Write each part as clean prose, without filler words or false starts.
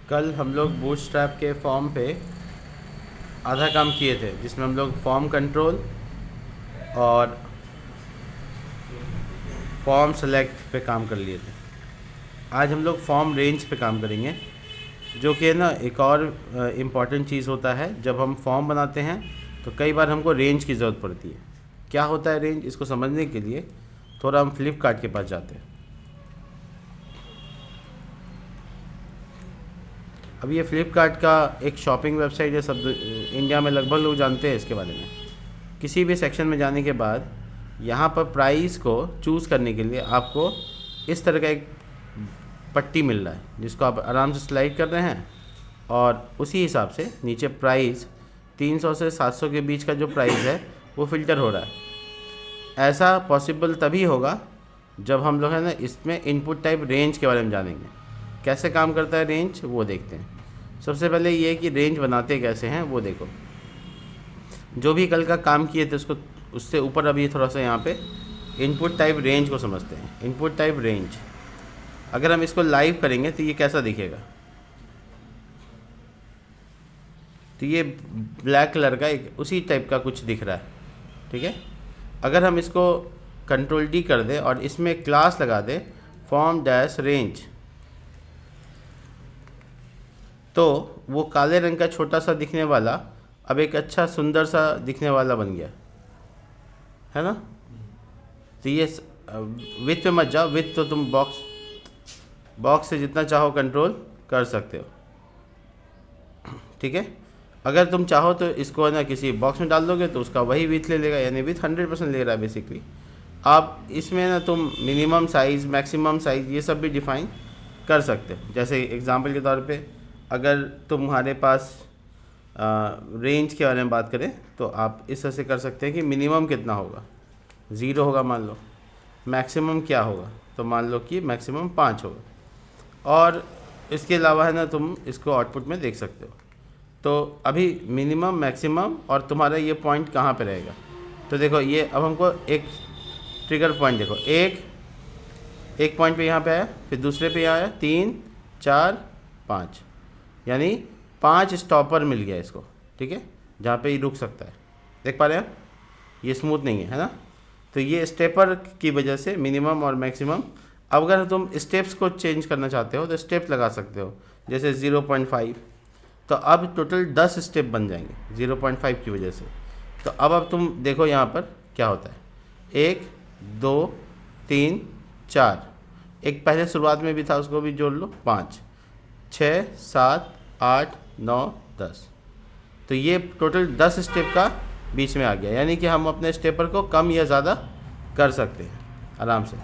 कल हम लोग बूटस्ट्रैप के फॉर्म पे आधा काम किए थे, जिसमें हम लोग फॉर्म कंट्रोल और फॉर्म सेलेक्ट पे काम कर लिए थे। आज हम लोग फॉर्म रेंज पे काम करेंगे, जो कि ना एक और इम्पॉर्टेंट चीज़ होता है। जब हम फॉर्म बनाते हैं तो कई बार हमको रेंज की ज़रूरत पड़ती है। क्या होता है रेंज, इसको समझने के लिए थोड़ा हम फ्लिपकार्ट के पास जाते हैं। अब ये फ्लिपकार्ट का एक शॉपिंग वेबसाइट है, सब इंडिया में लगभग लोग जानते हैं इसके बारे में। किसी भी सेक्शन में जाने के बाद यहाँ पर प्राइस को चूज़ करने के लिए आपको इस तरह का एक पट्टी मिल रहा है, जिसको आप आराम से स्लाइड कर रहे हैं और उसी हिसाब से नीचे प्राइस 300 से 700 के बीच का जो प्राइस है वो फ़िल्टर हो रहा है। ऐसा पॉसिबल तभी होगा जब हम लोग है ना इसमें इनपुट टाइप रेंज के बारे में जानेंगे। कैसे काम करता है रेंज वो देखते हैं। सबसे पहले ये कि रेंज बनाते कैसे हैं वो देखो। जो भी कल का काम किए थे उसको उससे ऊपर अभी थोड़ा सा यहाँ पे इनपुट टाइप रेंज को समझते हैं। इनपुट टाइप रेंज अगर हम इसको लाइव करेंगे तो ये कैसा दिखेगा। तो ये ब्लैक कलर का एक उसी टाइप का कुछ दिख रहा है, ठीक है। अगर हम इसको कंट्रोल डी कर दें और इसमें क्लास लगा दें फॉर्म डैश रेंज, तो वो काले रंग का छोटा सा दिखने वाला अब एक अच्छा सुंदर सा दिखने वाला बन गया है ना। तो ये विथ पे मत जाओ, विथ तो तुम बॉक्स से जितना चाहो कंट्रोल कर सकते हो, ठीक है। अगर तुम चाहो तो इसको ना किसी बॉक्स में डाल दोगे तो उसका वही विथ ले लेगा, यानी विथ 100% ले रहा है बेसिकली। आप इसमें ना तुम मिनिमम साइज़ मैक्सिमम साइज़ ये सब भी डिफ़ाइन कर सकते हो। जैसे एग्जांपल के तौर पे अगर तुम्हारे पास रेंज के बारे में बात करें तो आप इस तरह से कर सकते हैं कि मिनिमम कितना होगा, 0 होगा मान लो। मैक्सिमम क्या होगा, तो मान लो कि मैक्सिमम 5 होगा। और इसके अलावा है ना तुम इसको आउटपुट में देख सकते हो। तो अभी मिनिमम मैक्सिमम और तुम्हारा ये पॉइंट कहाँ पे रहेगा, तो देखो ये अब हमको एक ट्रिगर पॉइंट देखो, एक पॉइंट पे यहाँ पे आया, फिर दूसरे पे आया 3 4 5, यानी 5 स्टॉपर मिल गया इसको, ठीक है, जहाँ पे ये रुक सकता है। देख पा रहे हैं, ये स्मूथ नहीं है ना। तो ये स्टेपर की वजह से मिनिमम और मैक्सिमम। अब अगर तुम स्टेप्स को चेंज करना चाहते हो तो स्टेप्स लगा सकते हो, जैसे 0.5, तो अब टोटल 10 स्टेप बन जाएंगे 0.5 की वजह से। तो अब तुम देखो यहाँ पर क्या होता है, 1 2 3 4, एक पहले शुरुआत में भी था उसको भी जोड़ लो, 5 6 7 8 9 10। तो ये टोटल 10 स्टेप का बीच में आ गया, यानी कि हम अपने स्टेपर को कम या ज़्यादा कर सकते हैं आराम से।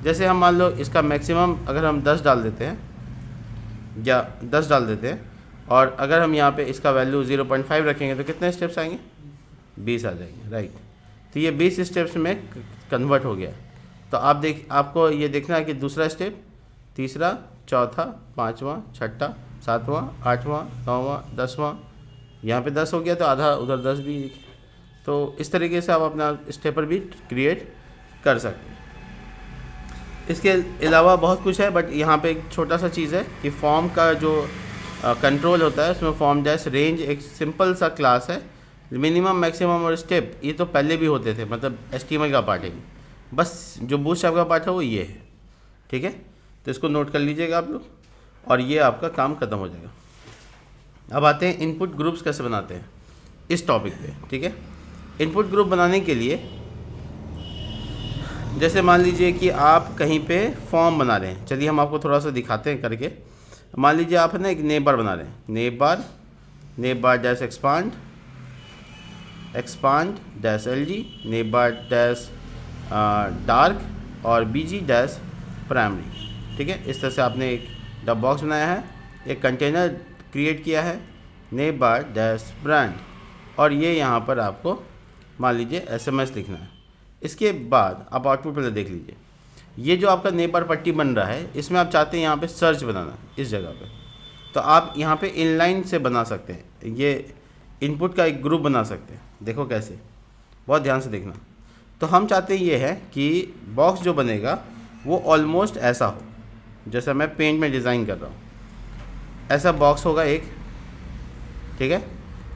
जैसे हम मान लो इसका मैक्सिमम अगर हम 10 डाल देते हैं या 10 डाल देते हैं, और अगर हम यहाँ पे इसका वैल्यू 0.5 रखेंगे तो कितने स्टेप्स आएंगे, 20 आ जाएंगे, राइट। तो ये 20 स्टेप्स में कन्वर्ट हो गया। तो आपको ये देखना है कि दूसरा स्टेप, तीसरा, चौथा, पाँचवा, छठा, सातवां, आठवां, नौवां, 10वां, यहाँ पे 10 हो गया तो आधा उधर 10 भी। तो इस तरीके से आप अपना स्टेपर भी क्रिएट कर सकते हैं। इसके अलावा बहुत कुछ है, बट यहाँ पे एक छोटा सा चीज़ है कि फॉर्म का जो कंट्रोल होता है उसमें फॉर्म डैश रेंज एक सिंपल सा क्लास है। मिनिमम मैक्सिमम और स्टेप ये तो पहले भी होते थे, मतलब HTML का पार्ट है, बस जो बूटस्ट्रैप का पार्ट है वो ये है, ठीक है। तो इसको नोट कर लीजिएगा आप लोग, और ये आपका काम ख़त्म हो जाएगा। अब आते हैं इनपुट ग्रुप्स कैसे बनाते हैं इस टॉपिक पे, ठीक है। इनपुट ग्रुप बनाने के लिए जैसे मान लीजिए कि आप कहीं पे फॉर्म बना रहे हैं, चलिए हम आपको थोड़ा सा दिखाते हैं करके। मान लीजिए आप है ना एक नेब बार बना रहे हैं, नेब बार डैश एक्सपांड डैश LG, नेब बार डैश डार्क और BG डैश प्राइमरी, ठीक है। इस तरह से आपने एक डब बॉक्स बनाया है, एक कंटेनर क्रिएट किया है, नेब बार डैश ब्रांड, और ये यहाँ पर आपको मान लीजिए SMS लिखना है। इसके बाद आप आउटपुट पहले देख लीजिए, ये जो आपका नेब बार पट्टी बन रहा है इसमें आप चाहते हैं यहाँ पे सर्च बनाना इस जगह पे, तो आप यहाँ पे इनलाइन से बना सकते हैं, ये इनपुट का एक ग्रुप बना सकते हैं। देखो कैसे, बहुत ध्यान से देखना। तो हम चाहते ये है कि बॉक्स जो बनेगा वो ऑलमोस्ट ऐसा हो जैसा मैं पेंट में डिज़ाइन कर रहा हूँ, ऐसा बॉक्स होगा एक, ठीक है।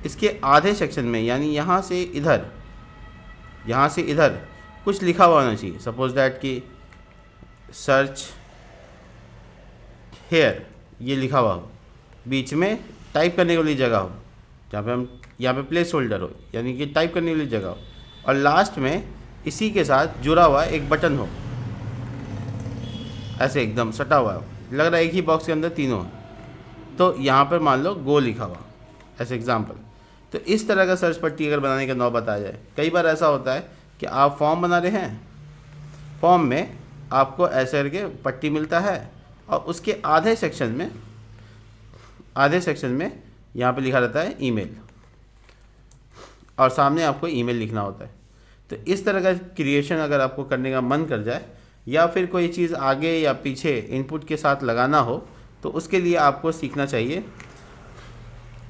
इसके आधे सेक्शन में यानी यहाँ से इधर कुछ लिखा हुआ होना चाहिए। सपोज दैट कि सर्च हेयर ये लिखा हुआ हो, बीच में टाइप करने के लिए जगह हो, यहाँ पे प्लेस होल्डर हो यानी कि टाइप करने के लिए जगह हो, और लास्ट में इसी के साथ जुड़ा हुआ एक बटन हो, ऐसे एकदम सटा हुआ हो, लग रहा है एक ही बॉक्स के अंदर तीनों है। तो यहाँ पर मान लो गो लिखा हुआ ऐसे एग्जाम्पल। तो इस तरह का सर्च पट्टी अगर बनाने का नौबत आ जाए, कई बार ऐसा होता है कि आप फॉर्म बना रहे हैं, फॉर्म में आपको ऐसे करके पट्टी मिलता है और उसके आधे सेक्शन में यहाँ पे लिखा रहता है ईमेल, और सामने आपको ईमेल लिखना होता है। तो इस तरह का क्रिएशन अगर आपको करने का मन कर जाए, या फिर कोई चीज़ आगे या पीछे इनपुट के साथ लगाना हो, तो उसके लिए आपको सीखना चाहिए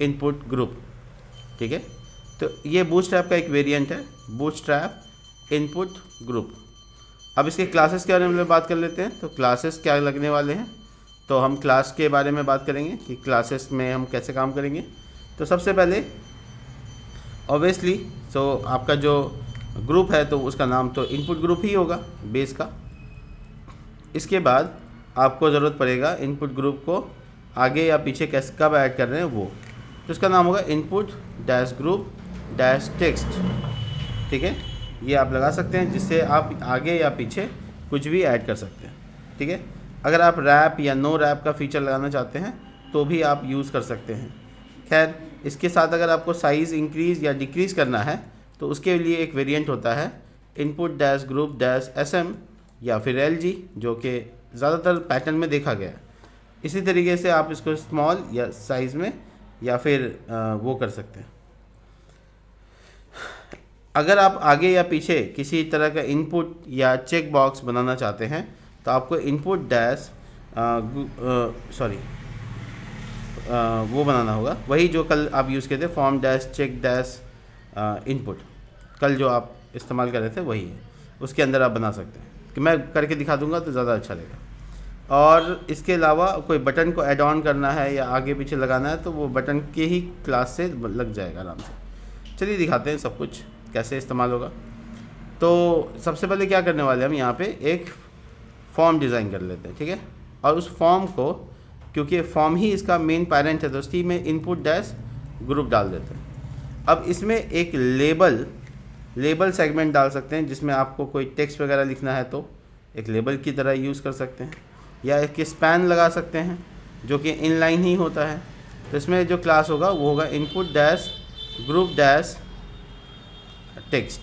इनपुट ग्रुप, ठीक है। तो ये बूटस्ट्रैप का एक वेरिएंट है, बूटस्ट्रैप इनपुट ग्रुप। अब इसके क्लासेस के बारे में बात कर लेते हैं। तो क्लासेस क्या लगने वाले हैं, तो हम क्लास के बारे में बात करेंगे कि क्लासेस में हम कैसे काम करेंगे। तो सबसे पहले ऑब्वियसली आपका जो ग्रुप है तो उसका नाम तो इनपुट ग्रुप ही होगा बेस का। इसके बाद आपको ज़रूरत पड़ेगा इनपुट ग्रुप को आगे या पीछे कैसे कब ऐड कर रहे हैं वो, तो इसका नाम होगा input dash group dash text, ठीक है। ये आप लगा सकते हैं जिससे आप आगे या पीछे कुछ भी ऐड कर सकते हैं, ठीक है। अगर आप रैप या नो रैप का फीचर लगाना चाहते हैं तो भी आप यूज़ कर सकते हैं। खैर, इसके साथ अगर आपको साइज़ इंक्रीज़ या डिक्रीज़ करना है तो उसके लिए एक वेरिएंट होता है input dash group dash SM या फिर LG, जो कि ज़्यादातर पैटर्न में देखा गया है। इसी तरीके से आप इसको स्मॉल या साइज़ में या फिर वो कर सकते हैं। अगर आप आगे या पीछे किसी तरह का इनपुट या चेक बॉक्स बनाना चाहते हैं तो आपको इनपुट डैश वो बनाना होगा, वही जो कल आप यूज़ किए थे, form dash check dash input, कल जो आप इस्तेमाल कर रहे थे वही है, उसके अंदर आप बना सकते हैं। कि मैं करके दिखा दूंगा तो ज़्यादा अच्छा रहेगा। और इसके अलावा कोई बटन को ऐड ऑन करना है या आगे पीछे लगाना है तो वो बटन के ही क्लास से लग जाएगा आराम से। चलिए दिखाते हैं सब कुछ कैसे इस्तेमाल होगा। तो सबसे पहले क्या करने वाले हम यहाँ पे एक फॉर्म डिज़ाइन कर लेते हैं, ठीक है। और उस फॉर्म को, क्योंकि फॉर्म ही इसका मेन पैरेंट है, तो उसी में इनपुट डैश ग्रुप डाल देते हैं। अब इसमें एक लेबल सेगमेंट डाल सकते हैं, जिसमें आपको कोई टेक्स्ट वगैरह लिखना है तो एक लेबल की तरह यूज़ कर सकते हैं, या एक स्पैन लगा सकते हैं जो कि इनलाइन ही होता है। तो इसमें जो क्लास होगा वो होगा input dash group dash text.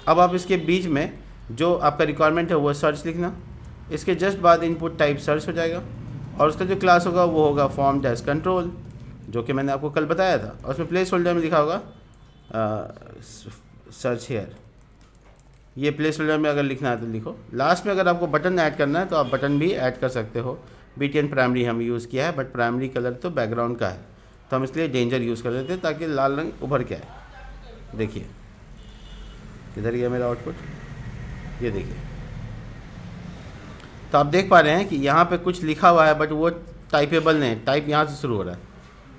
अब आप इसके बीच में जो आपका रिक्वायरमेंट है वो सर्च लिखना, इसके जस्ट बाद इनपुट टाइप सर्च हो जाएगा, और उसका जो क्लास होगा वो होगा फॉर्म डैश कंट्रोल, जो कि मैंने आपको कल बताया था, और उसमें प्लेस होल्डर में लिखा होगा सर्च हेयर। ये प्लेस होल्डर में अगर लिखना है तो लिखो। लास्ट में अगर आपको बटन ऐड करना है तो आप बटन भी ऐड कर सकते हो। BTN प्राइमरी हम यूज़ किया है, बट प्राइमरी कलर तो बैकग्राउंड का है, तो हम इसलिए डेंजर यूज़ कर देते हैं ताकि लाल रंग उभर के आए। देखिए किधर गया मेरा आउटपुट, ये देखिए। तो आप देख पा रहे हैं कि यहाँ पे कुछ लिखा हुआ है बट वो टाइपेबल नहीं, टाइप यहाँ से शुरू हो रहा है,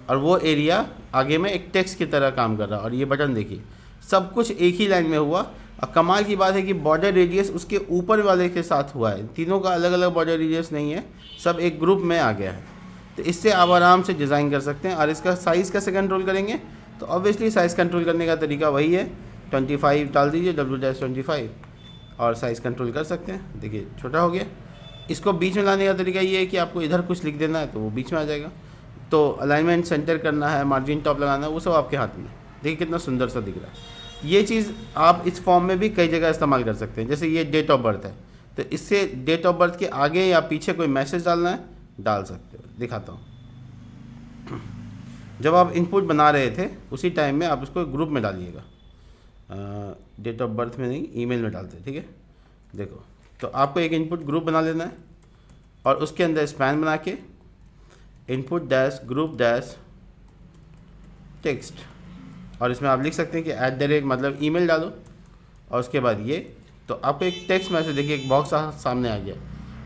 और वो एरिया आगे में एक टेक्स्ट की तरह काम कर रहा है। और ये बटन देखिए, सब कुछ एक ही लाइन में हुआ। और कमाल की बात है कि बॉर्डर रेडियस उसके ऊपर वाले के साथ हुआ है, तीनों का अलग अलग बॉर्डर रेडियस नहीं है, सब एक ग्रुप में आ गया है। तो इससे आप आराम से डिज़ाइन कर सकते हैं। और इसका साइज़ कैसे कंट्रोल करेंगे, तो ऑब्वियसली साइज़ कंट्रोल करने का तरीका वही है, 25 डाल दीजिए, W-25, और साइज़ कंट्रोल कर सकते हैं। देखिए छोटा हो गया। इसको बीच में लाने का तरीका ये है कि आपको इधर कुछ लिख देना है तो वो बीच में आ जाएगा। तो अलाइनमेंट सेंटर करना है, मार्जिन टॉप लगाना है, वो सब आपके हाथ में। देखिए कितना सुंदर सा दिख रहा है। ये चीज़ आप इस फॉर्म में भी कई जगह इस्तेमाल कर सकते हैं। जैसे ये डेट ऑफ बर्थ है, तो इससे डेट ऑफ बर्थ के आगे या पीछे कोई मैसेज डालना है, डाल सकते हो। दिखाता हूँ। जब आप इनपुट बना रहे थे उसी टाइम में आप उसको ग्रुप में डालिएगा, डेट ऑफ बर्थ में नहीं, ईमेल में डालते, ठीक है। देखो, तो आपको एक इनपुट ग्रुप बना लेना है और उसके अंदर स्पैन बना के input dash group dash text, और इसमें आप लिख सकते हैं कि @ मतलब ईमेल डालो, और उसके बाद ये, तो आपको एक टेक्स्ट मैसेज, देखिए एक बॉक्स सामने आ गया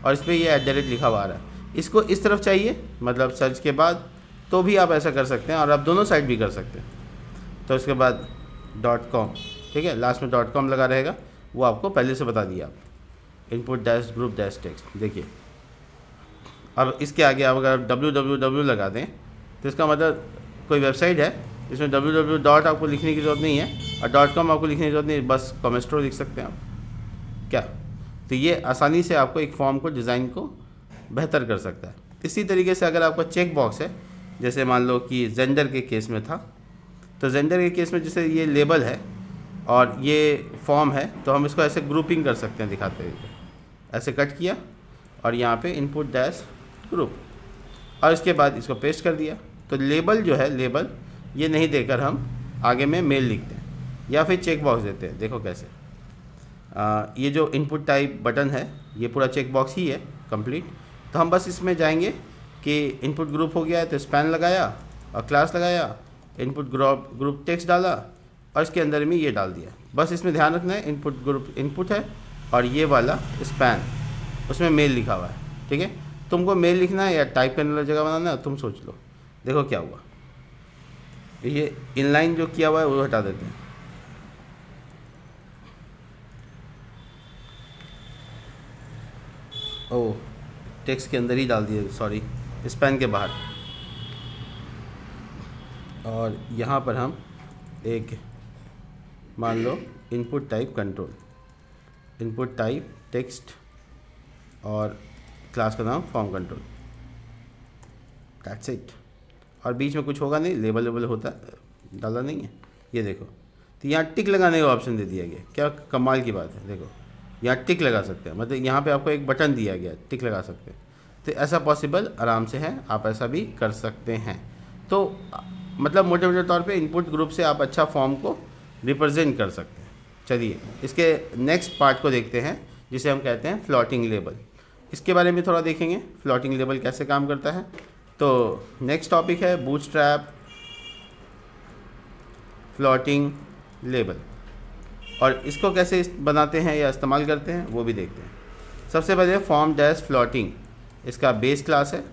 और इस पर ये @ लिखा हुआ आ रहा है। इसको इस तरफ चाहिए, मतलब सर्च के बाद, तो भी आप ऐसा कर सकते हैं, और आप दोनों साइड भी कर सकते हैं। तो इसके बाद .com, ठीक है, लास्ट में .com लगा रहेगा, वो आपको पहले से बता दिया आप, input dash group dash text. देखिए अब इसके आगे आप अगर www लगा दें तो इसका मतलब कोई वेबसाइट है, इसमें www डॉट आपको लिखने की ज़रूरत नहीं है और .com आपको लिखने की ज़रूरत नहीं है, बस कॉमेस्ट्रो लिख सकते हैं आप क्या। तो ये आसानी से आपको एक फॉर्म को, डिज़ाइन को बेहतर कर सकता है। इसी तरीके से अगर आपका चेक बॉक्स है, जैसे मान लो कि जेंडर के केस में था, तो जेंडर के केस में जैसे ये लेबल है और ये फॉर्म है, तो हम इसको ऐसे ग्रुपिंग कर सकते हैं, दिखाते हुए ऐसे कट किया और यहाँ पे इनपुट डैश ग्रुप, और इसके बाद इसको पेस्ट कर दिया। तो लेबल जो है, लेबल ये नहीं देकर हम आगे में मेल लिखते हैं या फिर चेक बॉक्स देते हैं। देखो कैसे, ये जो इनपुट टाइप बटन है ये पूरा चेक बॉक्स ही है कंप्लीट। तो हम बस इसमें जाएंगे कि इनपुट ग्रुप हो गया है तो स्पैन लगाया और क्लास लगाया, इनपुट ग्रुप टेक्स्ट डाला और इसके अंदर में ये डाल दिया। बस इसमें ध्यान रखना है इनपुट ग्रुप इनपुट है और ये वाला स्पैन, उसमें मेल लिखा हुआ है, ठीक है। तुमको मेल लिखना है या टाइप करने वाली जगह बनाना है, तुम सोच लो। देखो क्या हुआ, ये इनलाइन जो किया हुआ है वो हटा देते हैं। ओह, टेक्स्ट के अंदर ही डाल दिए, सॉरी, स्पैन के बाहर। और यहाँ पर हम एक मान लो input type control, input type text और क्लास का नाम फॉर्म कंट्रोल, दैट्स इट। और बीच में कुछ होगा नहीं, लेबल वेबल होता डाला नहीं है, ये देखो। तो यहाँ टिक लगाने का ऑप्शन दे दिया गया, क्या कमाल की बात है। देखो यहाँ टिक लगा सकते हैं, मतलब यहाँ पे आपको एक बटन दिया गया, टिक लगा सकते हैं। तो ऐसा पॉसिबल आराम से है, आप ऐसा भी कर सकते हैं। तो मतलब मोटे मोटे तौर पे इनपुट ग्रुप से आप अच्छा फॉर्म को रिप्रेजेंट कर सकते हैं। चलिए इसके नेक्स्ट पार्ट को देखते हैं, जिसे हम कहते हैं फ्लोटिंग लेबल। इसके बारे में थोड़ा देखेंगे, फ्लोटिंग लेबल कैसे काम करता है। तो नेक्स्ट टॉपिक है बूटस्ट्रैप फ्लोटिंग लेबल, और इसको कैसे बनाते हैं या इस्तेमाल करते हैं वो भी देखते हैं। सबसे पहले फॉर्म डैश फ्लोटिंग, इसका बेस क्लास है,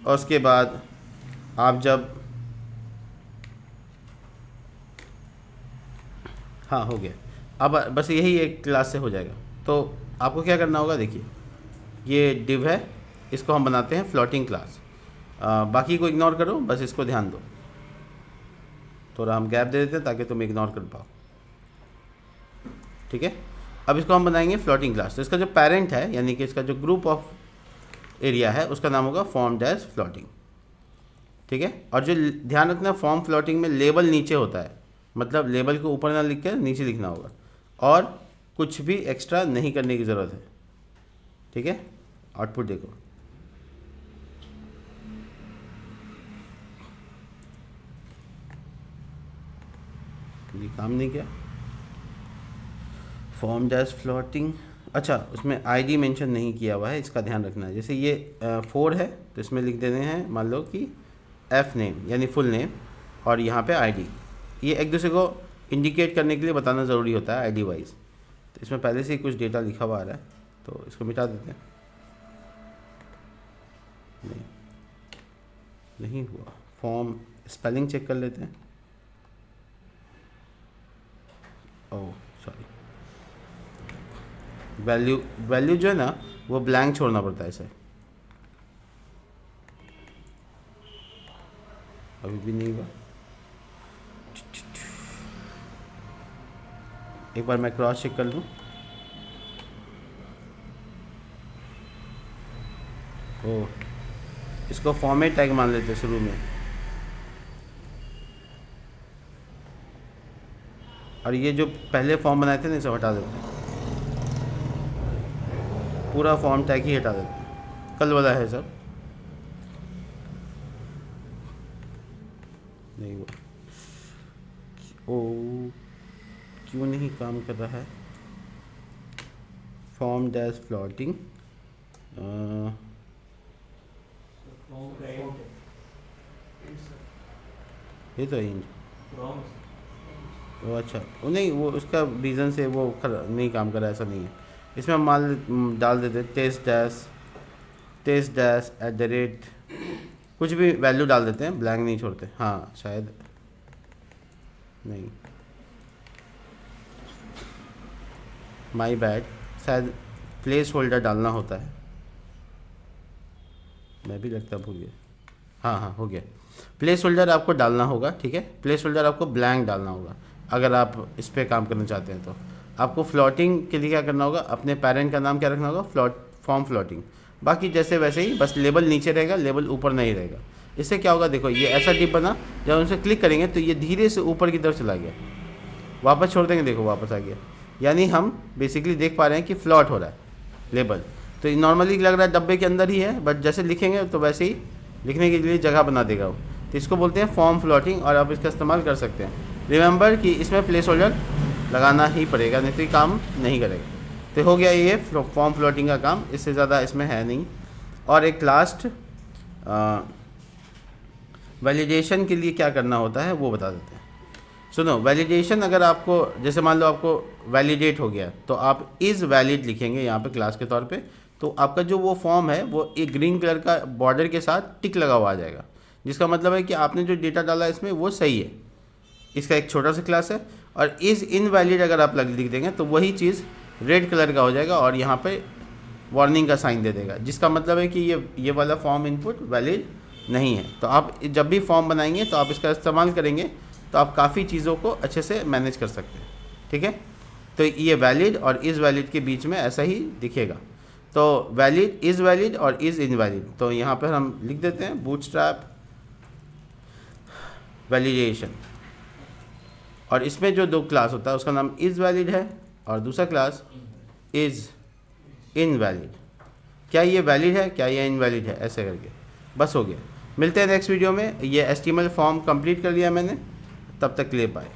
और उसके बाद आप जब, हाँ हो गया, अब बस यही एक क्लास से हो जाएगा। तो आपको क्या करना होगा, देखिए ये डिव है, इसको हम बनाते हैं फ्लोटिंग क्लास। बाकी को इग्नोर करो, बस इसको ध्यान दो। थोड़ा हम गैप दे देते हैं ताकि तुम इग्नोर कर पाओ, ठीक है। अब इसको हम बनाएंगे फ्लोटिंग क्लास। तो इसका जो पेरेंट है, यानी कि इसका जो ग्रुप ऑफ एरिया है, उसका नाम होगा फॉर्म डैश फ्लोटिंग, ठीक है। और जो ध्यान रखना, फॉर्म फ्लोटिंग में लेबल नीचे होता है, मतलब लेबल को ऊपर ना लिख कर नीचे लिखना होगा, और कुछ भी एक्स्ट्रा नहीं करने की ज़रूरत है, ठीक है। आउटपुट देखो, ये काम नहीं किया। फॉर्म डैश फ्लोटिंग, अच्छा उसमें आईडी मेंशन नहीं किया हुआ है, इसका ध्यान रखना है। जैसे ये 4 है तो इसमें लिख देते हैं, मान लो कि एफ नेम यानी फुल नेम, और यहाँ पे आईडी। ये एक दूसरे को इंडिकेट करने के लिए बताना ज़रूरी होता है आईडी वाइज। तो इसमें पहले से ही कुछ डेटा लिखा हुआ आ रहा है, तो इसको मिटा देते हैं। नहीं हुआ, फॉर्म स्पेलिंग चेक कर लेते हैं। ओह सॉरी, वैल्यू जो है ना वो ब्लैंक छोड़ना पड़ता है इसे। अभी भी नहीं हुआ, एक बार मैं क्रॉस चेक कर लूँ। ओह, इसको फॉर्मेट टैग मान लेते हैं शुरू में, और ये जो पहले फॉर्म बनाए थे ना इसे हटा देते हैं, पूरा फॉर्म टैग ही हटा देते हैं। कल वाला है सब, नहीं हुआ। ओ क्यों नहीं काम कर रहा है फॉर्म डैश फ्लोटिंग, ये तो इंज, वो अच्छा वो नहीं, वो उसका रीज़न से वो नहीं काम कर रहा है, ऐसा नहीं है। इसमें हम मान डाल देते टेस्ट डैश @, कुछ भी वैल्यू डाल देते हैं, ब्लैंक नहीं छोड़ते। हाँ शायद नहीं, माई बैड, शायद प्लेस होल्डर डालना होता है, मैं भी लगता भूल गया। हाँ हाँ हो गया, प्लेस होल्डर आपको डालना होगा, ठीक है। प्लेस होल्डर आपको ब्लैंक डालना होगा अगर आप इस पर काम करना चाहते हैं। तो आपको फ्लोटिंग के लिए क्या करना होगा, अपने पेरेंट का नाम क्या रखना होगा, फॉर्म फ्लोटिंग। बाकी जैसे वैसे ही, बस लेबल नीचे रहेगा, लेबल ऊपर नहीं रहेगा। इससे क्या होगा, देखो ये ऐसा डिप बना, जब उनसे क्लिक करेंगे तो ये धीरे से ऊपर की तरफ चला गया, वापस छोड़ देंगे, देखो वापस आ गया। यानी हम बेसिकली देख पा रहे हैं कि फ्लॉट हो रहा है लेबल। तो नॉर्मली लग रहा है डब्बे के अंदर ही है, बट जैसे लिखेंगे तो वैसे ही लिखने के लिए जगह बना देगा वो। तो इसको बोलते हैं फॉर्म फ्लोटिंग, और आप इसका इस्तेमाल कर सकते हैं। रिमेंबर कि इसमें प्लेस होल्डर लगाना ही पड़ेगा, नहीं तो ये काम नहीं करेगा। तो हो गया ये फॉर्म फ्लोटिंग का काम, इससे ज़्यादा इसमें है नहीं। और एक लास्ट वैलिडेशन के लिए क्या करना होता है वो बता देते हैं। सुनो, वैलिडेशन अगर आपको, जैसे मान लो आपको वैलिडेट हो गया, तो आप इज़ वैलिड लिखेंगे यहाँ पे क्लास के तौर पे। तो आपका जो वो फॉर्म है वो एक ग्रीन कलर का बॉर्डर के साथ टिक लगा हुआ आ जाएगा, जिसका मतलब है कि आपने जो डेटा डाला इसमें वो सही है। इसका एक छोटा सा क्लास है। और इज़ इनवैलिड अगर आप लिख देंगे तो वही चीज़ रेड कलर का हो जाएगा और यहाँ पे वार्निंग का साइन दे देगा, जिसका मतलब है कि ये वाला फॉर्म इनपुट वैलिड नहीं है। तो आप जब भी फॉर्म बनाएंगे तो आप इसका इस्तेमाल करेंगे तो आप काफ़ी चीज़ों को अच्छे से मैनेज कर सकते हैं, ठीक है। तो ये वैलिड और इज़ वैलिड के बीच में ऐसा ही दिखेगा। तो वैलिड, इज़ वैलिड और इज़ इनवैलिड, तो यहाँ पर हम लिख देते हैं बूटस्ट्रैप वैलिडेशन। और इसमें जो दो क्लास होता है उसका नाम इज़ वैलिड है और दूसरा क्लास इज़ इनवैलिड। क्या ये वैलिड है, क्या ये इनवैलिड है, ऐसे करके बस हो गया। मिलते हैं नेक्स्ट वीडियो में। ये HTML फॉर्म कंप्लीट कर लिया मैंने, तब तक के लिए बाय।